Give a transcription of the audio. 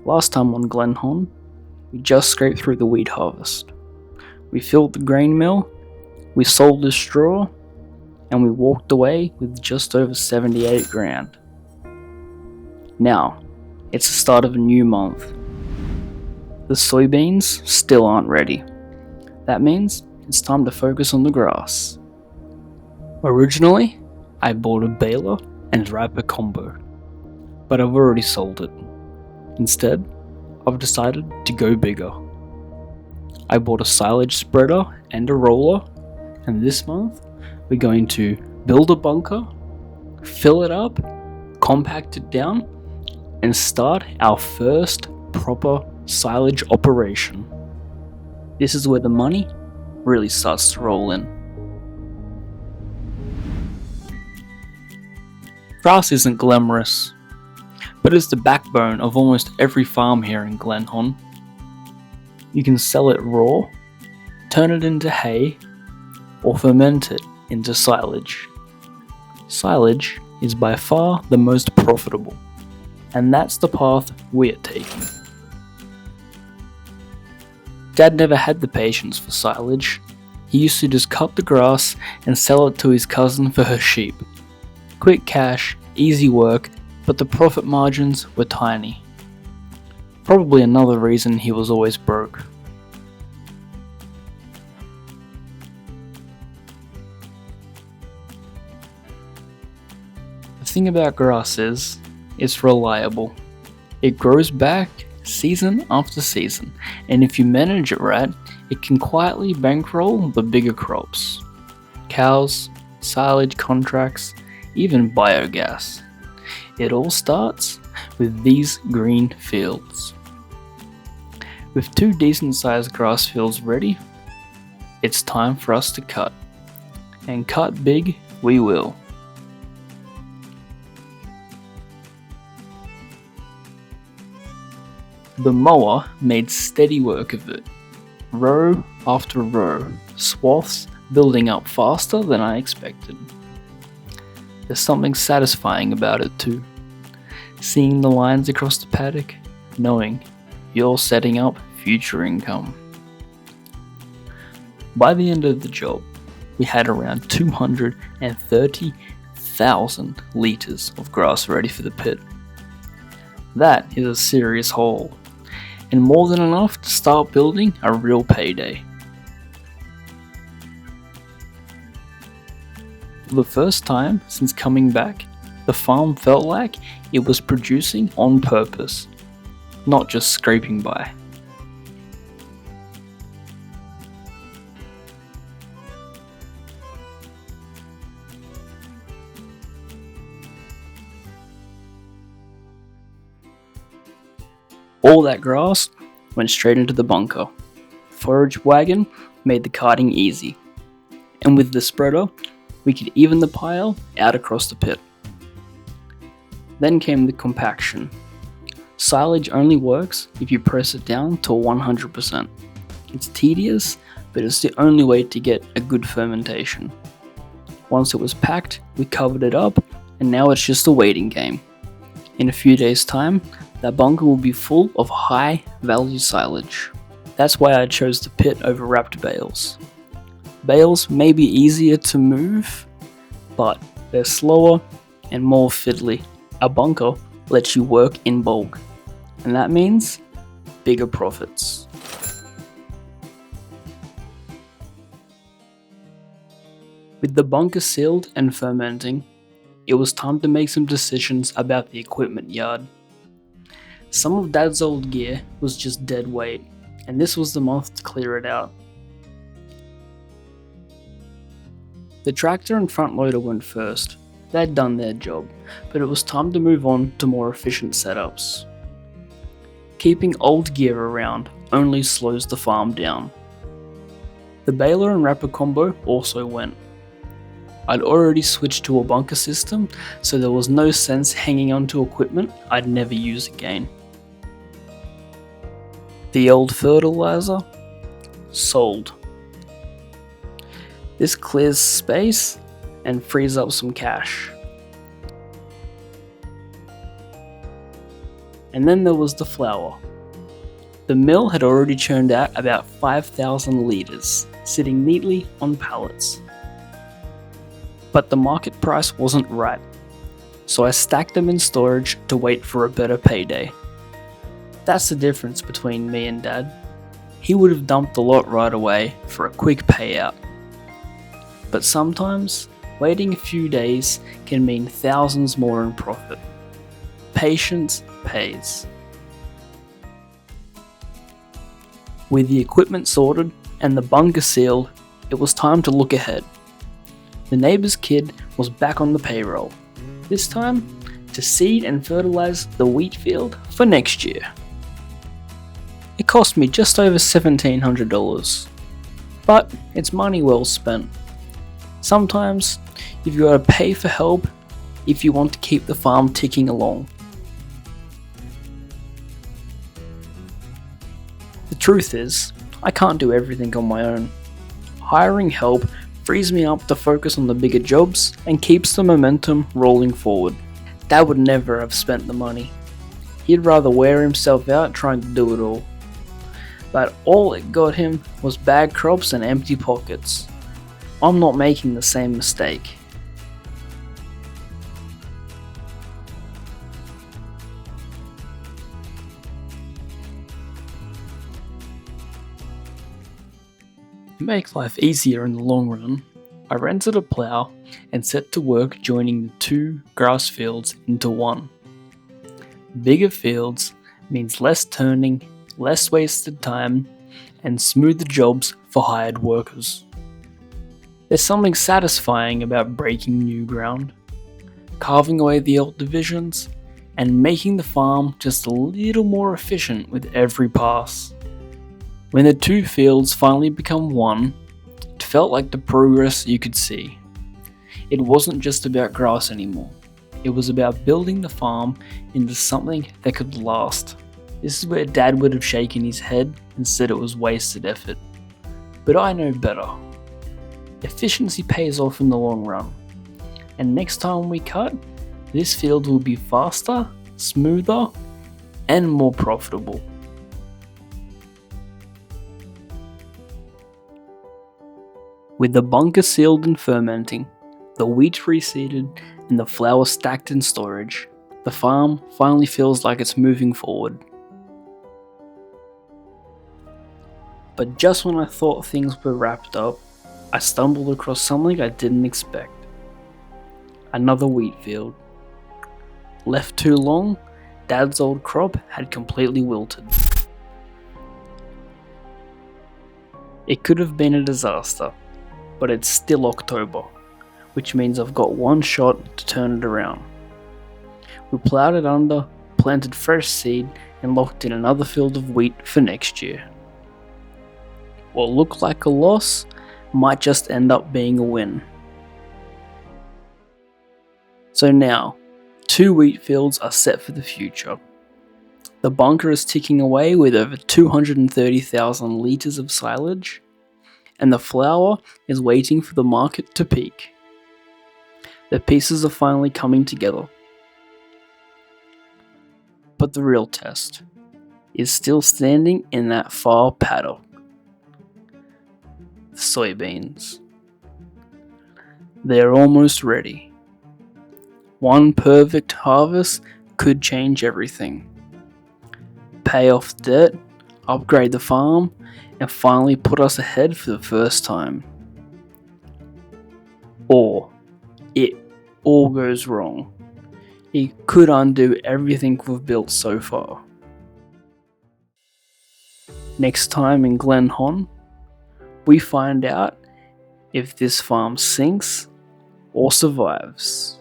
Last time on Glen Huon, we just scraped through the wheat harvest. We filled the grain mill, we sold the straw, and we walked away with just over 78 grand. Now, it's the start of a new month. The soybeans still aren't ready. That means it's time to focus on the grass. Originally, I bought a baler and wrapper combo, but I've already sold it. Instead, I've decided to go bigger. I bought a silage spreader and a roller, and this month we're going to build a bunker, fill it up, compact it down, and start our first proper silage operation. This is where the money really starts to roll in. Grass isn't glamorous, but it's the backbone of almost every farm here in Glen Huon. You can sell it raw, turn it into hay, or ferment it into silage. Silage is by far the most profitable, and that's the path we're taking. Dad never had the patience for silage. He used to just cut the grass and sell it to his cousin for her sheep. Quick cash, easy work, but the profit margins were tiny. Probably another reason he was always broke. The thing about grass is, it's reliable. It grows back season after season, and if you manage it right, it can quietly bankroll the bigger crops. Cows, silage contracts, even biogas. It all starts with these green fields. With 2 decent sized grass fields ready, it's time for us to cut. And cut big we will. The mower made steady work of it, row after row, swaths building up faster than I expected. There's something satisfying about it too, seeing the lines across the paddock, knowing you're setting up future income. By the end of the job, we had around 230,000 litres of grass ready for the pit. That is a serious haul, and more than enough to start building a real payday. For the first time since coming back, the farm felt like it was producing on purpose, not just scraping by. All that grass went straight into the bunker. Forage wagon made the carting easy, and with the spreader, we could even the pile out across the pit. Then came the compaction. Silage only works if you press it down to 100%. It's tedious, but it's the only way to get a good fermentation. Once it was packed, we covered it up, and now it's just a waiting game. In a few days' time, that bunker will be full of high value silage. That's why I chose the pit over wrapped bales. Bales may be easier to move, but they're slower and more fiddly. A bunker lets you work in bulk, and that means bigger profits. With the bunker sealed and fermenting, it was time to make some decisions about the equipment yard. Some of Dad's old gear was just dead weight, and this was the month to clear it out. The tractor and front loader went first. They'd done their job, but it was time to move on to more efficient setups. Keeping old gear around only slows the farm down. The baler and wrapper combo also went. I'd already switched to a bunker system, so there was no sense hanging onto equipment I'd never use again. The old fertilizer? Sold. This clears space and frees up some cash. And then there was the flour. The mill had already churned out about 5,000 litres, sitting neatly on pallets. But the market price wasn't right, so I stacked them in storage to wait for a better payday. That's the difference between me and Dad. He would have dumped the lot right away for a quick payout. But sometimes, waiting a few days can mean thousands more in profit. Patience pays. With the equipment sorted and the bunker sealed, it was time to look ahead. The neighbour's kid was back on the payroll, this time to seed and fertilise the wheat field for next year. It cost me just over $1,700, but it's money well spent. Sometimes you've got to pay for help if you want to keep the farm ticking along. The truth is, I can't do everything on my own. Hiring help frees me up to focus on the bigger jobs and keeps the momentum rolling forward. Dad would never have spent the money. He'd rather wear himself out trying to do it all. But all it got him was bad crops and empty pockets. I'm not making the same mistake. To make life easier in the long run, I rented a plow and set to work joining the two grass fields into one. Bigger fields means less turning, less wasted time, and smoother jobs for hired workers. There's something satisfying about breaking new ground, carving away the old divisions, and making the farm just a little more efficient with every pass. When the two fields finally become one, it felt like the progress you could see. It wasn't just about grass anymore. It was about building the farm into something that could last. This is where Dad would have shaken his head and said it was wasted effort. But I know better. Efficiency pays off in the long run. And next time we cut, this field will be faster, smoother, and more profitable. With the bunker sealed and fermenting, the wheat reseeded, and the flour stacked in storage, the farm finally feels like it's moving forward. But just when I thought things were wrapped up, I stumbled across something I didn't expect. Another wheat field. Left too long, Dad's old crop had completely wilted. It could have been a disaster, but it's still October, which means I've got one shot to turn it around. We ploughed it under, planted fresh seed, and locked in another field of wheat for next year. What looked like a loss might just end up being a win. So now, 2 wheat fields are set for the future. The bunker is ticking away with over 230,000 litres of silage, and the flour is waiting for the market to peak. The pieces are finally coming together. But the real test is still standing in that far paddock. The soybeans. They're almost ready. One perfect harvest could change everything. Pay off debt, upgrade the farm, and finally put us ahead for the first time. Or it all goes wrong. It could undo everything we've built so far. Next time in Glen Huon, we find out if this farm sinks or survives.